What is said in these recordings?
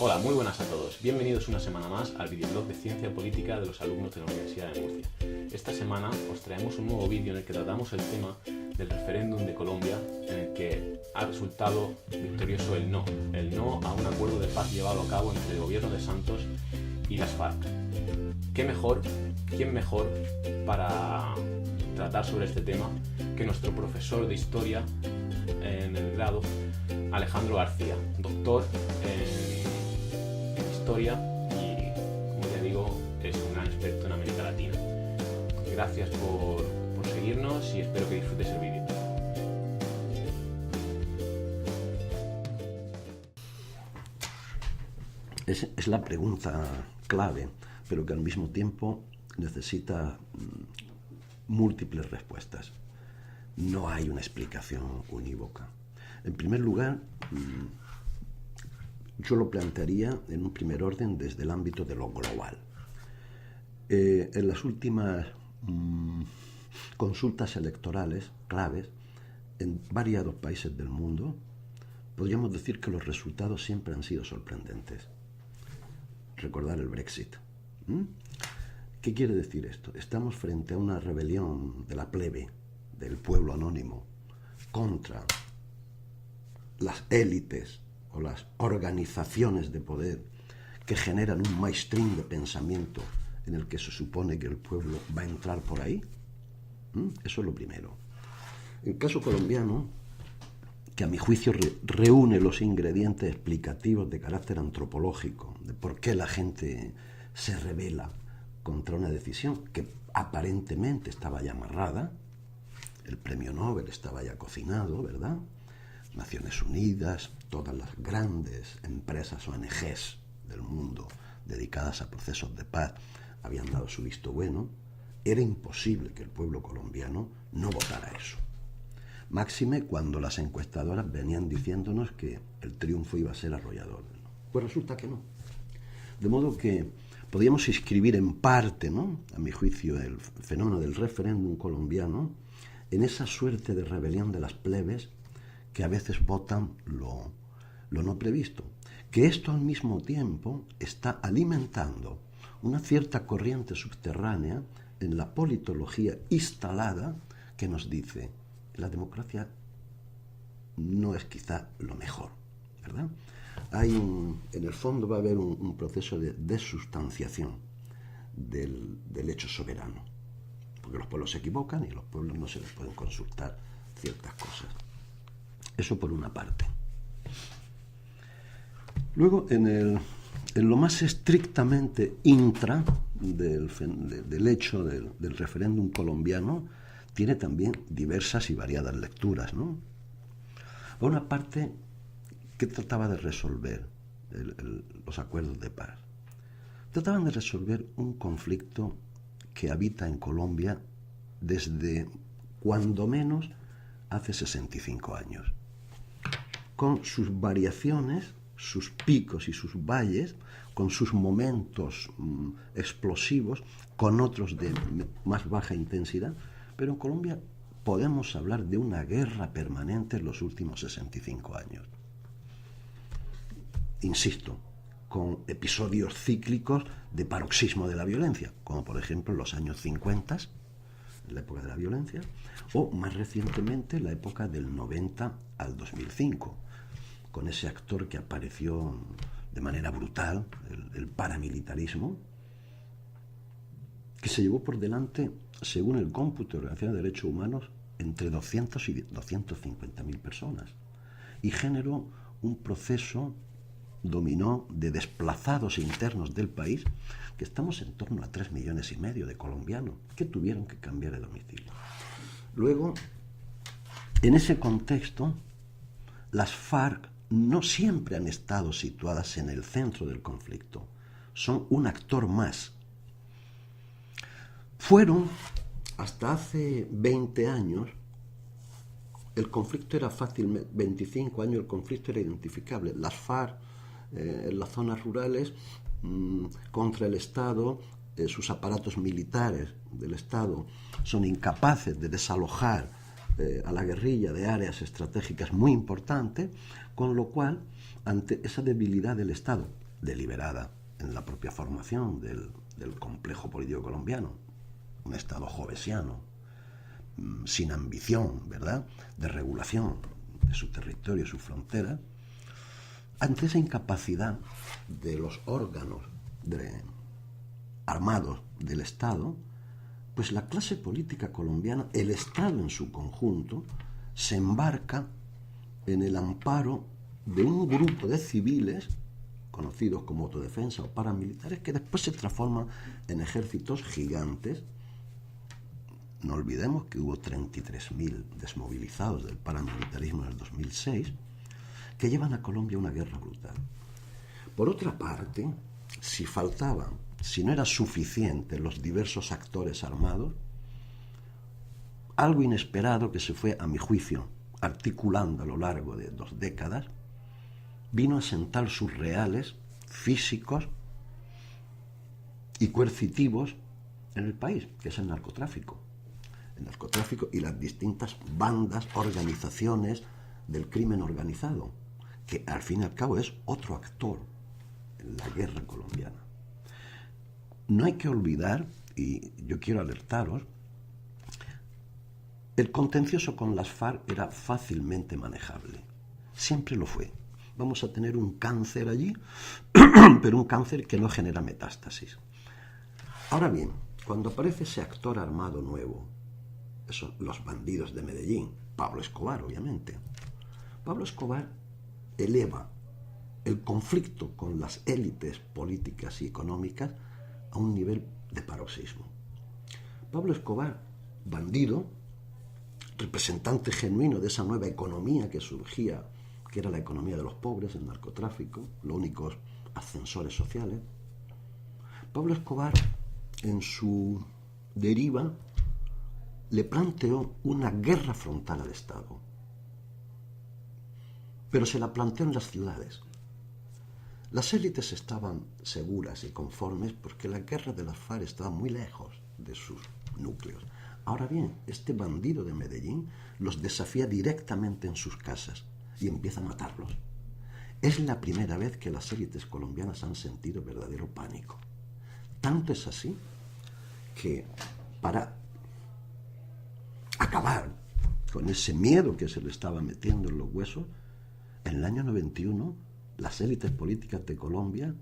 Hola, muy buenas a todos. Bienvenidos una semana más al videoblog de Ciencia Política de los alumnos de la Universidad de Murcia. Esta semana os traemos un nuevo vídeo en el que tratamos el tema del referéndum de Colombia, en el que ha resultado victorioso el no a un acuerdo de paz llevado a cabo entre el gobierno de Santos y las FARC. ¿Quién mejor para tratar sobre este tema que nuestro profesor de Historia en el grado, Alejandro García, doctor en Historia y, como ya digo, es un gran experto en América Latina. Gracias por seguirnos y espero que disfrutes el vídeo. Es la pregunta clave, pero que al mismo tiempo necesita múltiples respuestas. No hay una explicación unívoca. En primer lugar, yo lo plantearía en un primer orden desde el ámbito de lo global. En las últimas consultas electorales claves en variados países del mundo, podríamos decir que los resultados siempre han sido sorprendentes. Recordar el Brexit. ¿Qué quiere decir esto? Estamos frente a una rebelión de la plebe, del pueblo anónimo, contra las élites o las organizaciones de poder que generan un mainstream de pensamiento en el que se supone que el pueblo va a entrar por ahí. Eso es lo primero. El caso colombiano, que a mi juicio reúne los ingredientes explicativos de carácter antropológico, de por qué la gente se rebela contra una decisión que aparentemente estaba ya amarrada, el premio Nobel estaba ya cocinado, ¿verdad? Naciones Unidas, todas las grandes empresas ONGs del mundo dedicadas a procesos de paz habían dado su visto bueno. Era imposible que el pueblo colombiano no votara eso. Máxime cuando las encuestadoras venían diciéndonos que el triunfo iba a ser arrollador. Pues resulta que no. De modo que podríamos inscribir en parte, ¿no?, a mi juicio, el fenómeno del referéndum colombiano en esa suerte de rebelión de las plebes que a veces votan lo no previsto. Que esto al mismo tiempo está alimentando una cierta corriente subterránea en la politología instalada que nos dice: la democracia no es quizá lo mejor, ¿verdad? En el fondo va a haber un proceso de desustanciación del hecho soberano, porque los pueblos se equivocan y a los pueblos no se les pueden consultar ciertas cosas. Eso por una parte. Luego, en lo más estrictamente intra del hecho del referéndum colombiano, tiene también diversas y variadas lecturas, ¿no? Por una parte, ¿qué trataba de resolver los acuerdos de paz? Trataban de resolver un conflicto que habita en Colombia desde, cuando menos, hace 65 años, con sus variaciones, sus picos y sus valles, con sus momentos explosivos, con otros de más baja intensidad. Pero en Colombia podemos hablar de una guerra permanente en los últimos 65 años. Insisto, con episodios cíclicos de paroxismo de la violencia, como por ejemplo en los años 50, la época de la violencia, o más recientemente la época del 90 al 2005, con ese actor que apareció de manera brutal, el paramilitarismo, que se llevó por delante, según el cómputo de la Organización de Derechos Humanos, entre 200 y 250.000 personas, y generó un proceso dominó de desplazados internos del país, que estamos en torno a 3,5 millones de colombianos que tuvieron que cambiar de domicilio. Luego, en ese contexto, las FARC no siempre han estado situadas en el centro del conflicto, son un actor más. Fueron, hasta hace 20 años, el conflicto era fácil, 25 años el conflicto era identificable. Las FARC en las zonas rurales contra el Estado, sus aparatos militares del Estado son incapaces de desalojar a la guerrilla de áreas estratégicas muy importantes, con lo cual, ante esa debilidad del Estado, deliberada en la propia formación del complejo político colombiano, un Estado jovesiano, sin ambición, ¿verdad?, de regulación de su territorio y su frontera. Ante esa incapacidad de los órganos armados del Estado, pues la clase política colombiana, el Estado en su conjunto, se embarca en el amparo de un grupo de civiles, conocidos como autodefensa o paramilitares, que después se transforman en ejércitos gigantes. No olvidemos que hubo 33.000 desmovilizados del paramilitarismo en el 2006, que llevan a Colombia una guerra brutal. Por otra parte, si no era suficiente los diversos actores armados, algo inesperado que se fue, a mi juicio, articulando a lo largo de 2 décadas, vino a sentar sus reales físicos y coercitivos en el país, que es el narcotráfico. El narcotráfico y las distintas bandas, organizaciones del crimen organizado, que al fin y al cabo es otro actor en la guerra colombiana. No hay que olvidar, y yo quiero alertaros, el contencioso con las FARC era fácilmente manejable. Siempre lo fue. Vamos a tener un cáncer allí, pero un cáncer que no genera metástasis. Ahora bien, cuando aparece ese actor armado nuevo, los bandidos de Medellín, Pablo Escobar, obviamente, Pablo Escobar eleva el conflicto con las élites políticas y económicas a un nivel de paroxismo. Pablo Escobar, bandido, representante genuino de esa nueva economía que surgía, que era la economía de los pobres, el narcotráfico, los únicos ascensores sociales. Pablo Escobar, en su deriva, le planteó una guerra frontal al Estado, pero se la planteó en las ciudades. Las élites estaban seguras y conformes porque la guerra de las FARC estaba muy lejos de sus núcleos. Ahora bien, este bandido de Medellín los desafía directamente en sus casas y empieza a matarlos. Es la primera vez que las élites colombianas han sentido verdadero pánico. Tanto es así que para acabar con ese miedo que se le estaba metiendo en los huesos, en el año 91 las élites políticas de Colombia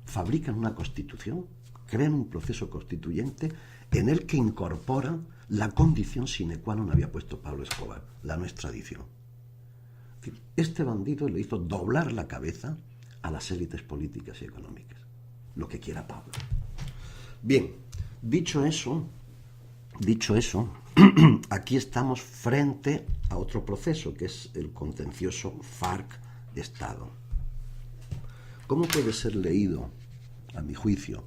fabrican una constitución, crean un proceso constituyente en el que incorporan la condición sine qua non había puesto Pablo Escobar, la no extradición. Este bandido le hizo doblar la cabeza a las élites políticas y económicas, lo que quiera Pablo. Bien, dicho eso, aquí estamos frente a otro proceso, que es el contencioso FARC-Estado. ¿Cómo puede ser leído, a mi juicio,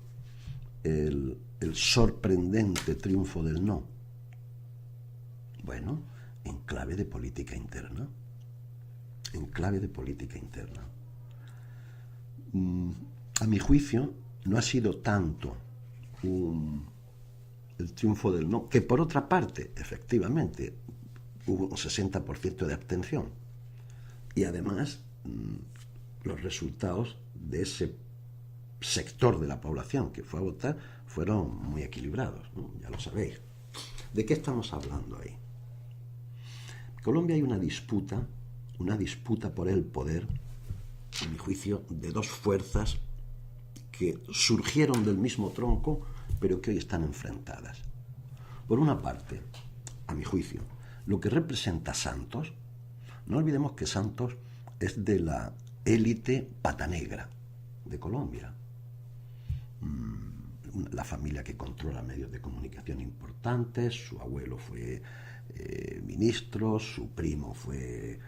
el sorprendente triunfo del no? Bueno, en clave de política interna. En clave de política interna. A mi juicio, no ha sido tanto el triunfo del no, que por otra parte, efectivamente, hubo un 60% de abstención. Y además, los resultados de ese sector de la población que fue a votar fueron muy equilibrados, ¿no? Ya lo sabéis. ¿De qué estamos hablando ahí? En Colombia hay una disputa por el poder, a mi juicio, de dos fuerzas que surgieron del mismo tronco, pero que hoy están enfrentadas. Por una parte, a mi juicio, lo que representa Santos, no olvidemos que Santos es de la élite pata negra de Colombia. La familia que controla medios de comunicación importantes, su abuelo fue ministro, su primo fue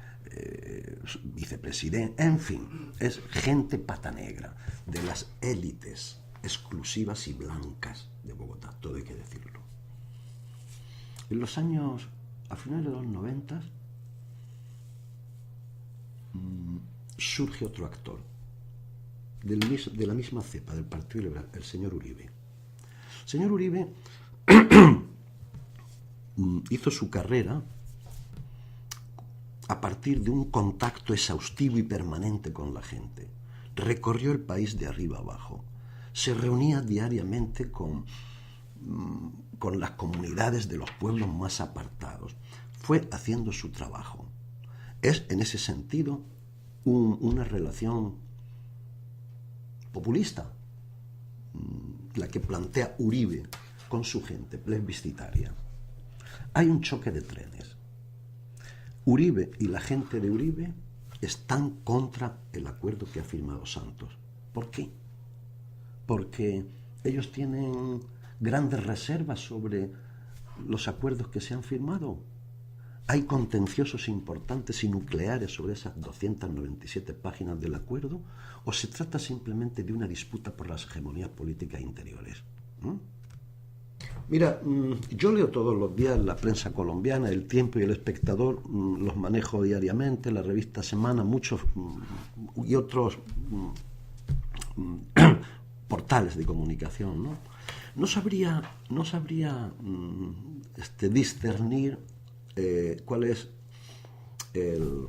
vicepresidente, en fin, es gente pata negra, de las élites exclusivas y blancas de Bogotá, todo hay que decirlo. En los años, a finales de los 90, surge otro actor, de la misma cepa, del Partido Liberal, el señor Uribe. El señor Uribe hizo su carrera a partir de un contacto exhaustivo y permanente con la gente. recorrió el país de arriba abajo, se reunía diariamente con las comunidades de los pueblos más apartados, fue haciendo su trabajo. Es, en ese sentido, una relación populista, la que plantea Uribe con su gente plebiscitaria. Hay un choque de trenes. Uribe y la gente de Uribe están contra el acuerdo que ha firmado Santos. ¿Por qué? Porque ellos tienen grandes reservas sobre los acuerdos que se han firmado. Hay contenciosos importantes y nucleares sobre esas 297 páginas del acuerdo, o se trata simplemente de una disputa por las hegemonías políticas interiores. Mira, yo leo todos los días la prensa colombiana, El Tiempo y El Espectador, los manejo diariamente, la revista Semana, muchos y otros portales de comunicación, ¿no? No sabría discernir cuál es el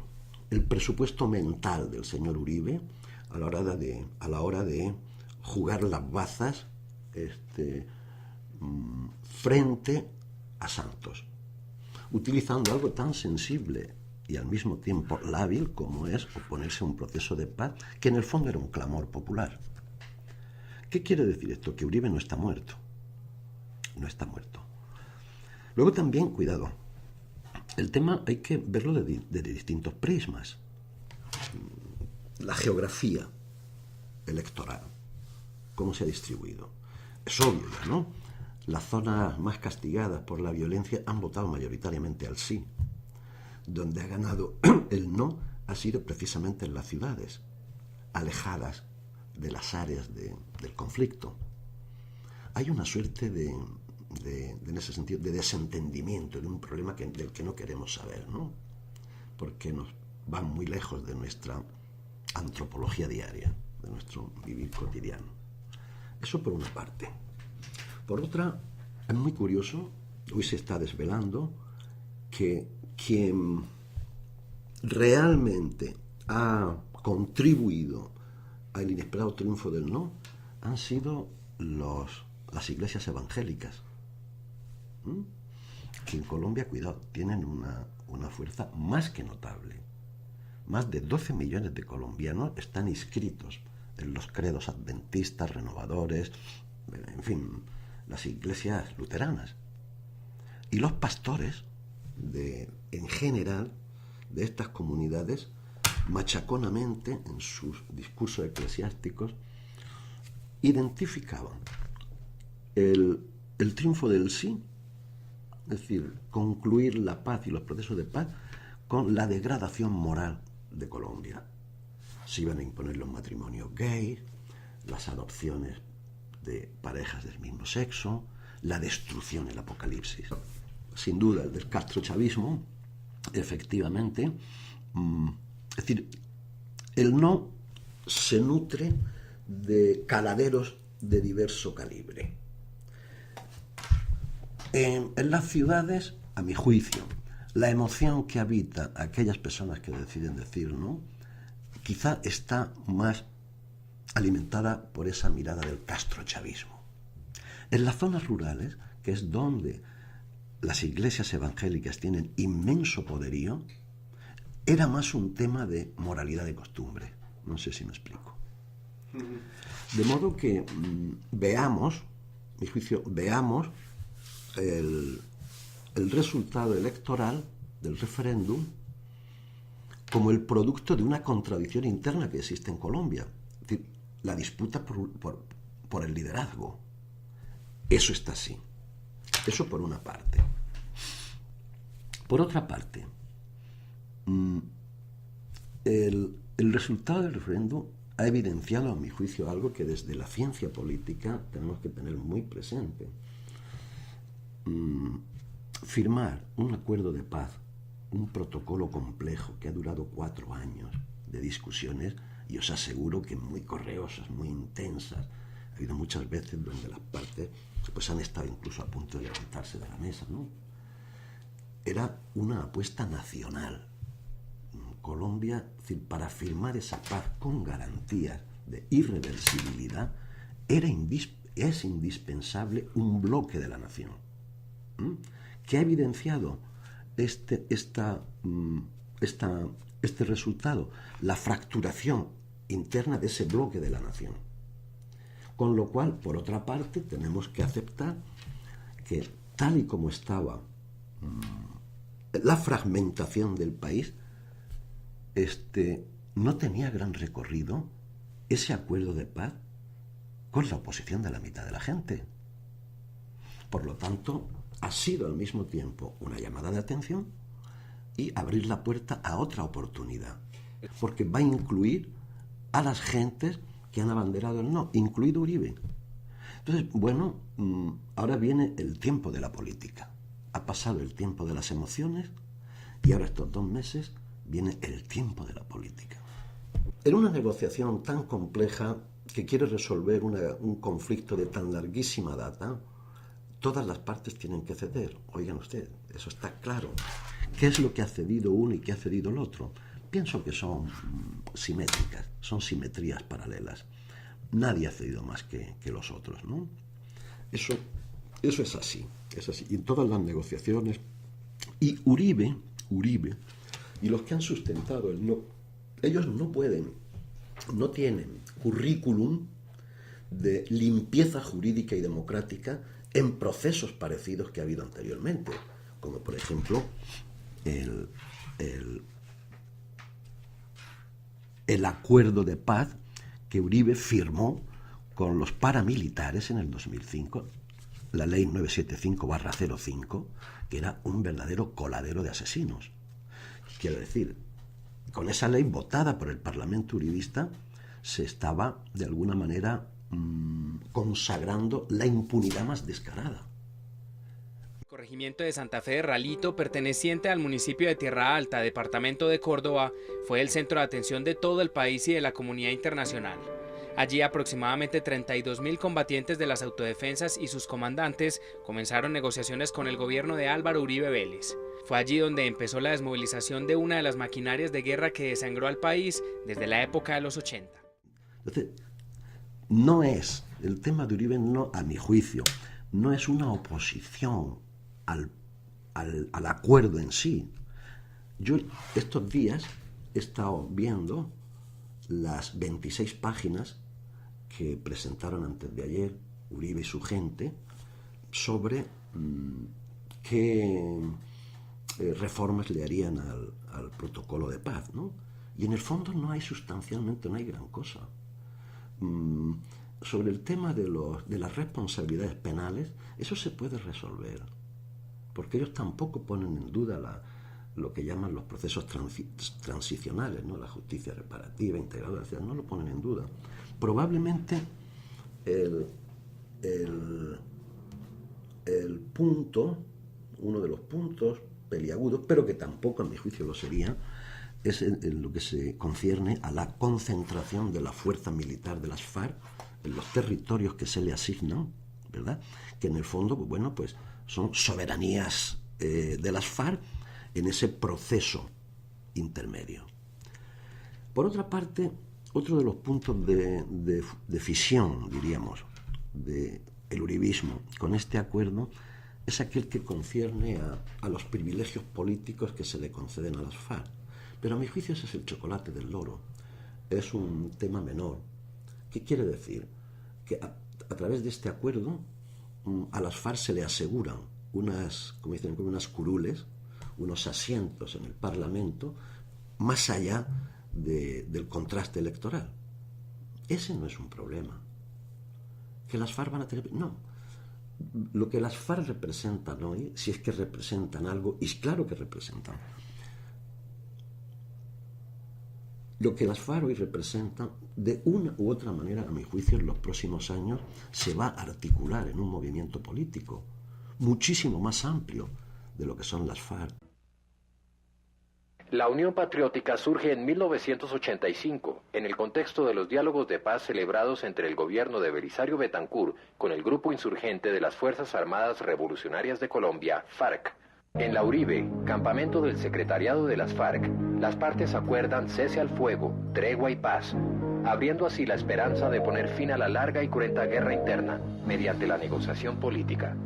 presupuesto mental del señor Uribe a la hora de jugar las bazas frente a Santos, utilizando algo tan sensible y al mismo tiempo lábil como es oponerse a un proceso de paz que en el fondo era un clamor popular. ¿Qué quiere decir esto? Que Uribe no está muerto. No está muerto. Luego también, cuidado, el tema hay que verlo de distintos prismas. La geografía electoral, cómo se ha distribuido. Es obvio, ¿no? Las zonas más castigadas por la violencia han votado mayoritariamente al sí. Donde ha ganado el no ha sido precisamente en las ciudades, alejadas de las áreas del conflicto. Hay una suerte en ese sentido, de desentendimiento de un problema del que no queremos saber, ¿no? Porque nos van muy lejos de nuestra antropología diaria, de nuestro vivir cotidiano. Eso por una parte. Por otra, es muy curioso, hoy se está desvelando que quien realmente ha contribuido al inesperado triunfo del no han sido las iglesias evangélicas, que en Colombia, cuidado, tienen una fuerza más que notable. Más de 12 millones de colombianos están inscritos en los credos adventistas, renovadores, en fin, las iglesias luteranas. Y los pastores, en general, de estas comunidades, machaconamente, en sus discursos eclesiásticos, identificaban el triunfo del sí, es decir, concluir la paz y los procesos de paz, con la degradación moral de Colombia. Se iban a imponer los matrimonios gays, las adopciones de parejas del mismo sexo, la destrucción, el apocalipsis. Sin duda, el del castrochavismo, efectivamente, es decir, el no se nutre de caladeros de diverso calibre. En las ciudades, a mi juicio, la emoción que habita a aquellas personas que deciden decir no, quizá está más alimentada por esa mirada del castrochavismo. En las zonas rurales, que es donde las iglesias evangélicas tienen inmenso poderío, era más un tema de moralidad de costumbre. No sé si me explico. De modo que veamos, mi juicio, veamos el resultado electoral del referéndum como el producto de una contradicción interna que existe en Colombia. Es decir, la disputa por el liderazgo. Eso está así. Eso por una parte. Por otra parte, el resultado del referéndum ha evidenciado, a mi juicio, algo que desde la ciencia política tenemos que tener muy presente. Firmar un acuerdo de paz, un protocolo complejo que ha durado 4 años de discusiones, y os aseguro que muy correosas, muy intensas. Ha habido muchas veces donde las partes pues han estado incluso a punto de levantarse de la mesa, ¿no? Era una apuesta nacional. Colombia, es decir, para firmar esa paz con garantías de irreversibilidad, es indispensable un bloque de la nación. ¿Qué ha evidenciado este resultado? La fracturación interna de ese bloque de la nación. Con lo cual, por otra parte, tenemos que aceptar que tal y como estaba la fragmentación del país, no tenía gran recorrido ese acuerdo de paz con la oposición de la mitad de la gente. Por lo tanto, ha sido al mismo tiempo una llamada de atención y abrir la puerta a otra oportunidad, porque va a incluir a las gentes que han abanderado el no, incluido Uribe. Entonces, bueno, ahora viene el tiempo de la política. Ha pasado el tiempo de las emociones y ahora estos 2 meses viene el tiempo de la política. En una negociación tan compleja que quiere resolver un conflicto de tan larguísima data, todas las partes tienen que ceder. Oigan ustedes, eso está claro. ¿Qué es lo que ha cedido uno y qué ha cedido el otro? Pienso que son simétricas, son simetrías paralelas. Nadie ha cedido más que los otros, ¿no? Eso es así, es así. Y en todas las negociaciones. Y Uribe, y los que han sustentado el no, ellos no tienen currículum de limpieza jurídica y democrática en procesos parecidos que ha habido anteriormente, como por ejemplo el acuerdo de paz que Uribe firmó con los paramilitares en el 2005, la ley 975/05, que era un verdadero coladero de asesinos. Quiero decir, con esa ley votada por el Parlamento uribista se estaba, de alguna manera, consagrando la impunidad más descarada. Corregimiento de Santa Fe de Ralito, perteneciente al municipio de Tierra Alta, departamento de Córdoba, fue el centro de atención de todo el país y de la comunidad internacional. Allí aproximadamente 32.000 combatientes de las autodefensas y sus comandantes comenzaron negociaciones con el gobierno de Álvaro Uribe Vélez. Fue allí donde empezó la desmovilización de una de las maquinarias de guerra que desangró al país desde la época de los 80. Entonces, no es, el tema de Uribe, no, a mi juicio, no es una oposición al acuerdo en sí. Yo estos días he estado viendo las 26 páginas que presentaron antes de ayer Uribe y su gente sobre qué reformas le harían al protocolo de paz, ¿no? Y en el fondo sustancialmente no hay gran cosa. Sobre el tema de las responsabilidades penales, eso se puede resolver, porque ellos tampoco ponen en duda lo que llaman los procesos transicionales, ¿no? La justicia reparativa, integradora, no lo ponen en duda. Probablemente uno de los puntos peliagudos, pero que tampoco a mi juicio lo sería, es en lo que se concierne a la concentración de la fuerza militar de las FARC en los territorios que se le asignan, ¿verdad? Que en el fondo, pues son soberanías de las FARC en ese proceso intermedio. Por otra parte, otro de los puntos de fisión, diríamos, del uribismo con este acuerdo es aquel que concierne a los privilegios políticos que se le conceden a las FARC. Pero a mi juicio ese es el chocolate del loro. Es un tema menor. ¿Qué quiere decir? Que a través de este acuerdo a las FARC se le aseguran unas curules, unos asientos en el Parlamento, más allá del contraste electoral. Ese no es un problema. ¿Que las FARC van a tener...? No. Lo que las FARC representan hoy, si es que representan algo, y claro que representan, lo que las FARC hoy representan, de una u otra manera, a mi juicio, en los próximos años, se va a articular en un movimiento político muchísimo más amplio de lo que son las FARC. La Unión Patriótica surge en 1985, en el contexto de los diálogos de paz celebrados entre el gobierno de Belisario Betancur con el grupo insurgente de las Fuerzas Armadas Revolucionarias de Colombia, FARC. En la Uribe, campamento del secretariado de las FARC, las partes acuerdan cese al fuego, tregua y paz. abriendo así la esperanza de poner fin a la larga y cruenta guerra interna mediante la negociación política.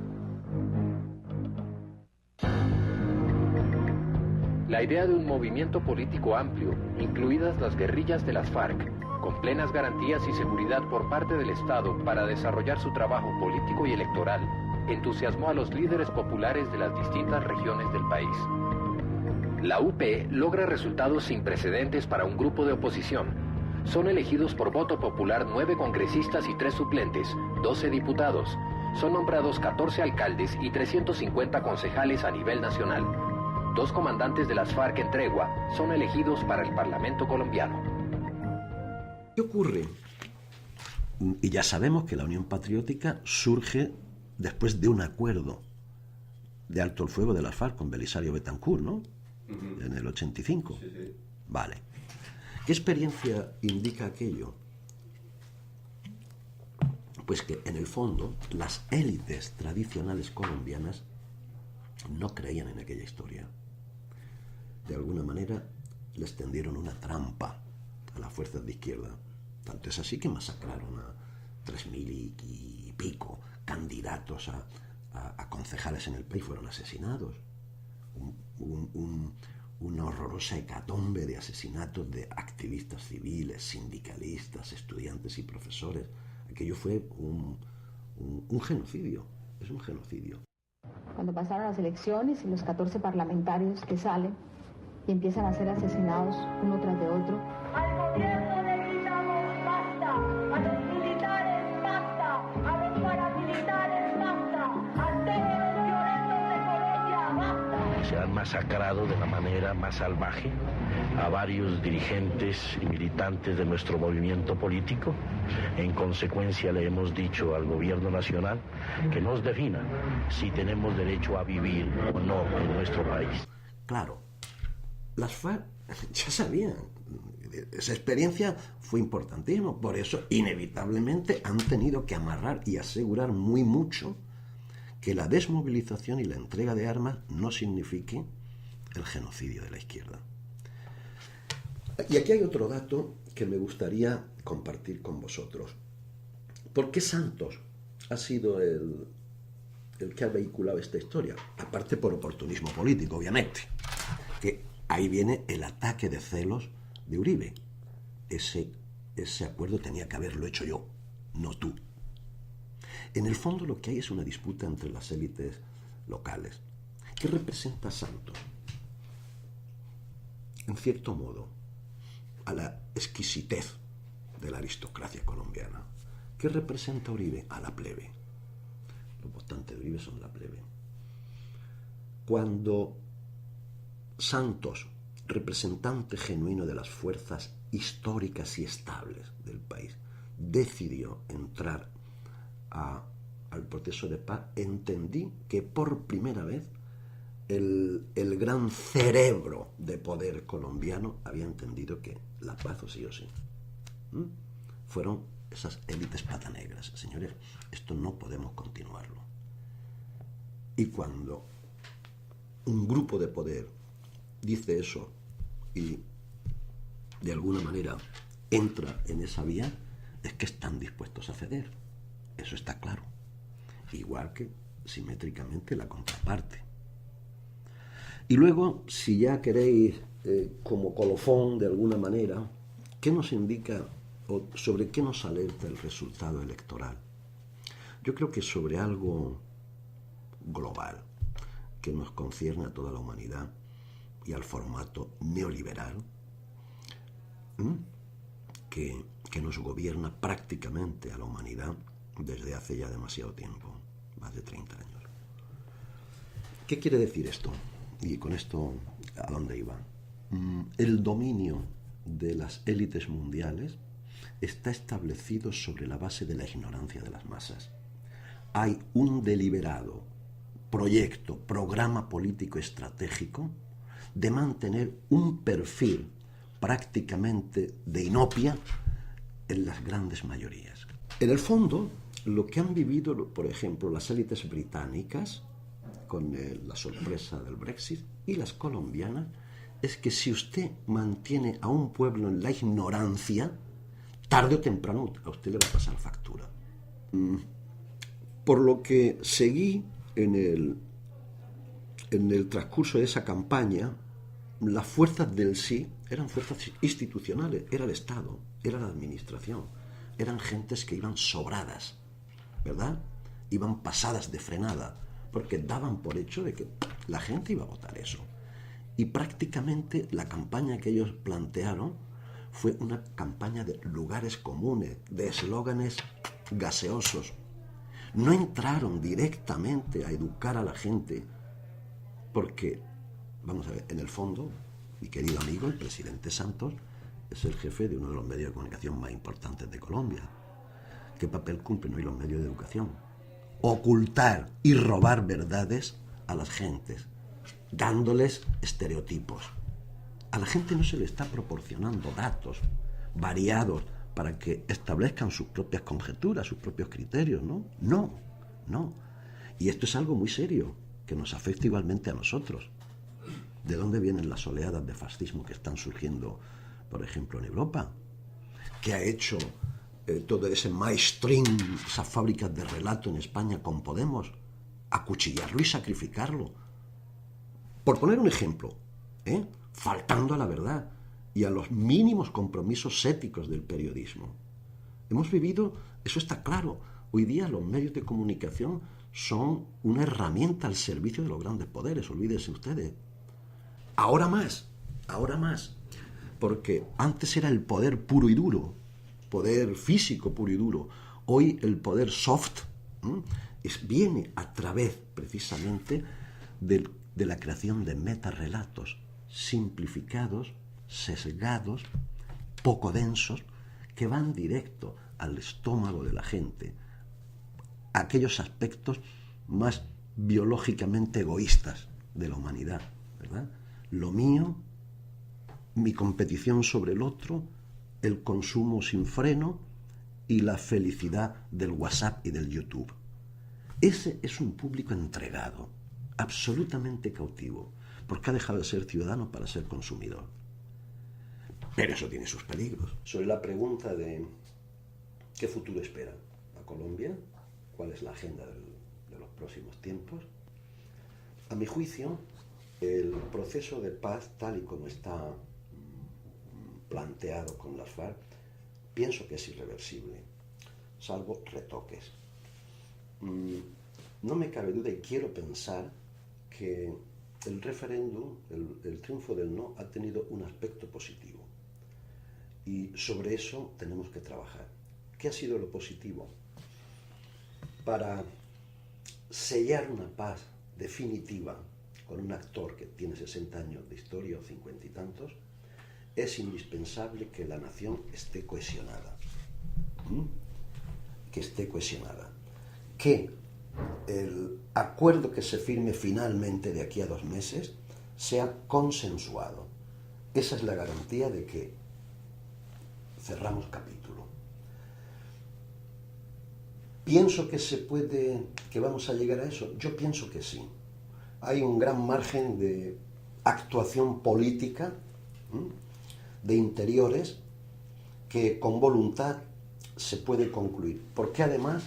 La idea de un movimiento político amplio, incluidas las guerrillas de las FARC, con plenas garantías y seguridad por parte del Estado para desarrollar su trabajo político y electoral, entusiasmó a los líderes populares de las distintas regiones del país. La UP logra resultados sin precedentes para un grupo de oposición. Son elegidos por voto popular 9 congresistas y 3 suplentes, 12 diputados. Son nombrados 14 alcaldes y 350 concejales a nivel nacional. 2 comandantes de las FARC en tregua son elegidos para el Parlamento colombiano. ¿Qué ocurre? Y ya sabemos que la Unión Patriótica surge después de un acuerdo de alto el fuego de las FARC con Belisario Betancur, ¿no? En el 85. Sí. Vale. ¿Qué experiencia indica aquello? Pues que en el fondo las élites tradicionales colombianas no creían en aquella historia. De alguna manera les tendieron una trampa a las fuerzas de izquierda. Tanto es así que masacraron a 3.000 y pico candidatos a concejales en el país, fueron asesinados. Una horrorosa hecatombe de asesinatos de activistas civiles, sindicalistas, estudiantes y profesores. Aquello fue un genocidio, es un genocidio. Cuando pasaron las elecciones y los 14 parlamentarios que salen y empiezan a ser asesinados uno tras de otro. Al gobierno le gritamos basta, a los militares basta, a los paramilitares basta, a todos los violentos de Colombia basta. Se han masacrado de la manera más salvaje a varios dirigentes y militantes de nuestro movimiento político. En consecuencia le hemos dicho al gobierno nacional que nos defina si tenemos derecho a vivir o no en nuestro país. Claro, las FARC ya sabían, esa experiencia fue importantísima, por eso inevitablemente han tenido que amarrar y asegurar muy mucho que la desmovilización y la entrega de armas no signifique el genocidio de la izquierda. Y aquí hay otro dato que me gustaría compartir con vosotros. ¿Por qué Santos ha sido el que ha vehiculado esta historia? Aparte por oportunismo político, obviamente. Que ahí viene el ataque de celos de Uribe. Ese acuerdo tenía que haberlo hecho yo, no tú. En el fondo lo que hay es una disputa entre las élites locales. ¿Qué representa Santos? En cierto modo, a la exquisitez de la aristocracia colombiana. ¿Qué representa Uribe? A la plebe. Los votantes de Uribe son la plebe. Cuando Santos, representante genuino de las fuerzas históricas y estables del país, decidió entrar al proceso de paz, entendí que por primera vez el gran cerebro de poder colombiano había entendido que la paz o sí o sí. Fueron esas élites patanegras. Señores, esto no podemos continuarlo. Y cuando un grupo de poder dice eso y de alguna manera entra en esa vía, es que están dispuestos a ceder. Eso está claro. Igual que simétricamente la contraparte. Y luego, si ya queréis, como colofón de alguna manera, ¿qué nos indica o sobre qué nos alerta el resultado electoral? Yo creo que sobre algo global que nos concierne a toda la humanidad y al formato neoliberal que nos gobierna prácticamente a la humanidad desde hace ya demasiado tiempo, más de 30 años. ¿Qué quiere decir esto? Y con esto, ¿a dónde iba? El dominio de las élites mundiales está establecido sobre la base de la ignorancia de las masas. Hay un deliberado proyecto, programa político estratégico de mantener un perfil prácticamente de inopia en las grandes mayorías. En el fondo, lo que han vivido, por ejemplo, las élites británicas con la sorpresa del Brexit y las colombianas, es que si usted mantiene a un pueblo en la ignorancia, tarde o temprano a usted le va a pasar factura. Por lo que seguí en el transcurso de esa campaña, las fuerzas del sí eran fuerzas institucionales, era el Estado, era la administración, eran gentes que iban sobradas, ¿verdad? Iban pasadas de frenada, porque daban por hecho de que la gente iba a votar eso. Y prácticamente la campaña que ellos plantearon fue una campaña de lugares comunes, de eslóganes gaseosos. No entraron directamente a educar a la gente, porque, vamos a ver, en el fondo, mi querido amigo, el presidente Santos, es el jefe de uno de los medios de comunicación más importantes de Colombia. ¿Qué papel cumplen hoy los medios de educación? Ocultar y robar verdades a las gentes, dándoles estereotipos. A la gente no se le está proporcionando datos variados para que establezcan sus propias conjeturas, sus propios criterios, ¿no? No. Y esto es algo muy serio, que nos afecta igualmente a nosotros. ¿De dónde vienen las oleadas de fascismo que están surgiendo, por ejemplo, en Europa? ¿Qué ha hecho todo ese mainstream, esas fábricas de relato en España con Podemos? Acuchillarlo y sacrificarlo. Por poner un ejemplo, faltando a la verdad y a los mínimos compromisos éticos del periodismo. Hemos vivido, eso está claro, hoy día los medios de comunicación son una herramienta al servicio de los grandes poderes, olvídense ustedes. Ahora más, porque antes era el poder puro y duro, poder físico puro y duro. Hoy el poder soft viene a través precisamente de la creación de metarrelatos simplificados, sesgados, poco densos, que van directo al estómago de la gente, aquellos aspectos más biológicamente egoístas de la humanidad, ¿verdad? Lo mío, mi competición sobre el otro, el consumo sin freno y la felicidad del WhatsApp y del YouTube. Ese es un público entregado, absolutamente cautivo, porque ha dejado de ser ciudadano para ser consumidor. Pero eso tiene sus peligros. Sobre la pregunta de ¿qué futuro espera a Colombia? ¿Cuál es la agenda de los próximos tiempos? A mi juicio, el proceso de paz, tal y como está planteado con las FARC, pienso que es irreversible, salvo retoques. No me cabe duda y quiero pensar que el referéndum, el triunfo del no, ha tenido un aspecto positivo. Y sobre eso tenemos que trabajar. ¿Qué ha sido lo positivo? Para sellar una paz definitiva con un actor que tiene 60 años de historia o 50 y tantos, es indispensable que la nación esté cohesionada. Que esté cohesionada. Que el acuerdo que se firme finalmente de aquí a 2 meses sea consensuado. Esa es la garantía de que cerramos capítulo. ¿Pienso que vamos a llegar a eso? Yo pienso que sí. Hay un gran margen de actuación política, de interiores, que con voluntad se puede concluir. Porque además,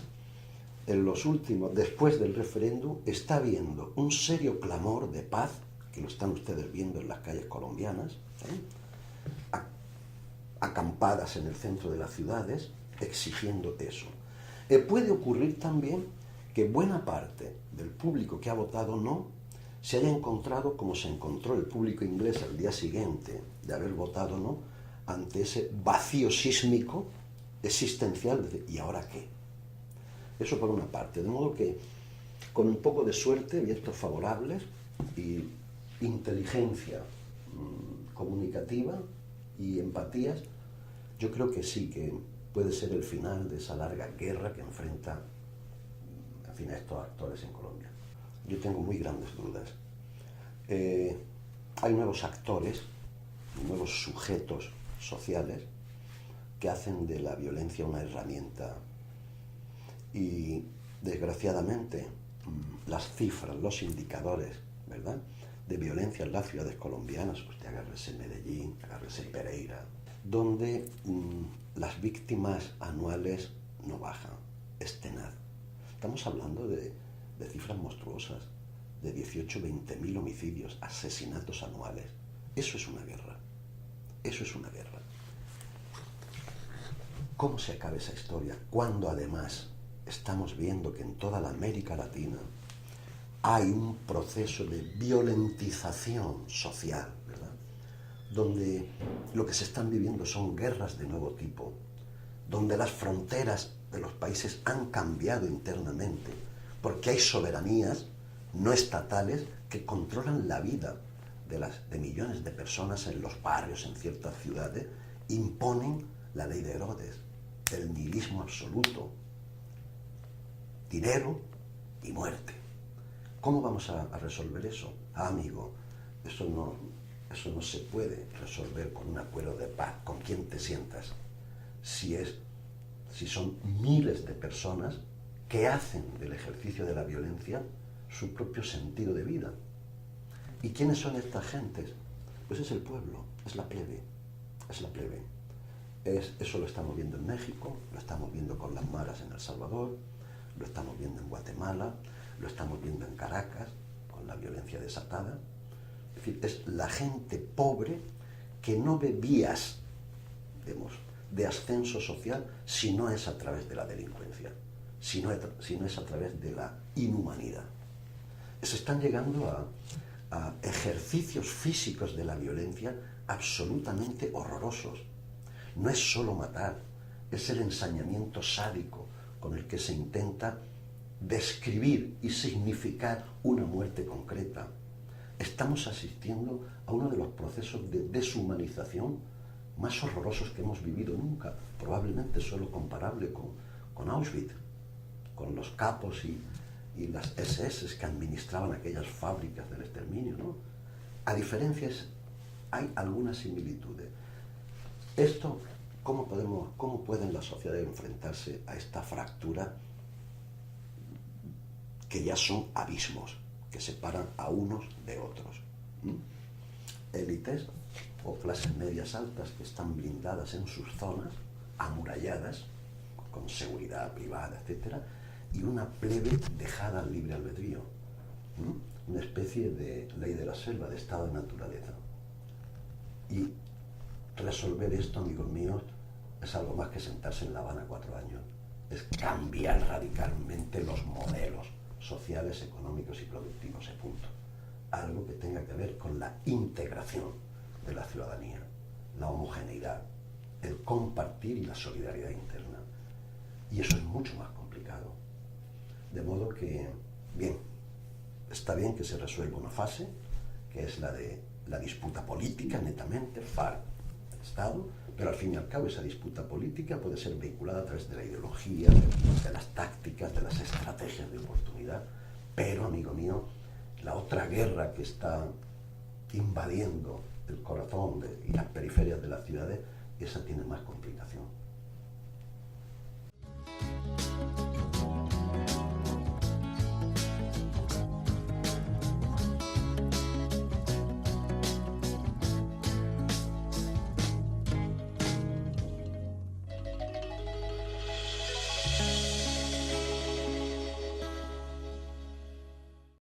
en los últimos, después del referéndum, está habiendo un serio clamor de paz, que lo están ustedes viendo en las calles colombianas, acampadas en el centro de las ciudades, exigiendo eso. Puede ocurrir también que buena parte del público que ha votado no se haya encontrado como se encontró el público inglés al día siguiente de haber votado no, ante ese vacío sísmico existencial de ¿y ahora qué? Eso por una parte, de modo que con un poco de suerte, vientos favorables y inteligencia comunicativa y empatías, yo creo que sí, que puede ser el final de esa larga guerra que enfrenta, en fin, a estos actores en Colombia. Yo tengo muy grandes dudas. Hay nuevos actores, nuevos sujetos sociales que hacen de la violencia una herramienta. Y desgraciadamente las cifras, los indicadores, ¿verdad?, de violencia en las ciudades colombianas, usted agárrese Medellín, agárrese Pereira, donde las víctimas anuales no bajan, es tenaz. Estamos hablando de cifras monstruosas, de 18, 20.000 homicidios, asesinatos anuales. Eso es una guerra. Eso es una guerra. ¿Cómo se acaba esa historia? Cuando además estamos viendo que en toda la América Latina hay un proceso de violentización social, ¿verdad? Donde lo que se están viviendo son guerras de nuevo tipo, donde las fronteras de los países han cambiado internamente, porque hay soberanías no estatales que controlan la vida de millones de personas en los barrios, en ciertas ciudades, imponen la ley de Herodes, el nihilismo absoluto, dinero y muerte. ¿Cómo vamos a resolver eso? Amigo, eso no se puede resolver con un acuerdo de paz. ¿Con quién te sientas? Si son miles de personas que hacen del ejercicio de la violencia su propio sentido de vida. ¿Y quiénes son estas gentes? Pues es el pueblo, es la plebe, es la plebe. Eso lo estamos viendo en México, lo estamos viendo con las maras en El Salvador, lo estamos viendo en Guatemala, lo estamos viendo en Caracas, con la violencia desatada. Es decir, es la gente pobre que no ve vías, digamos, de ascenso social si no es a través de la delincuencia, si no es a través de la inhumanidad. Se están llegando a ejercicios físicos de la violencia absolutamente horrorosos. No es solo matar, es el ensañamiento sádico con el que se intenta describir y significar una muerte concreta. Estamos asistiendo a uno de los procesos de deshumanización más horrorosos que hemos vivido nunca, probablemente solo comparable con Auschwitz, con los capos y las SS que administraban aquellas fábricas del exterminio, ¿no? A diferencias, hay algunas similitudes. Esto, ¿cómo pueden las sociedades enfrentarse a esta fractura que ya son abismos, que separan a unos de otros? Élites o clases medias altas que están blindadas en sus zonas, amuralladas, con seguridad privada, etc., y una plebe dejada al libre albedrío, una especie de ley de la selva, de estado de naturaleza. Y resolver esto, amigos míos, es algo más que sentarse en La Habana 4 años. Es cambiar radicalmente los modelos sociales, económicos y productivos, punto. Algo que tenga que ver con la integración de la ciudadanía, la homogeneidad, el compartir y la solidaridad interna. Y eso es mucho más complicado. De modo que, bien, está bien que se resuelva una fase, que es la de la disputa política, netamente, FARC, Estado, pero al fin y al cabo esa disputa política puede ser vinculada a través de la ideología, de las tácticas, de las estrategias de oportunidad, pero, amigo mío, la otra guerra que está invadiendo el corazón y las periferias de las ciudades, esa tiene más complicación.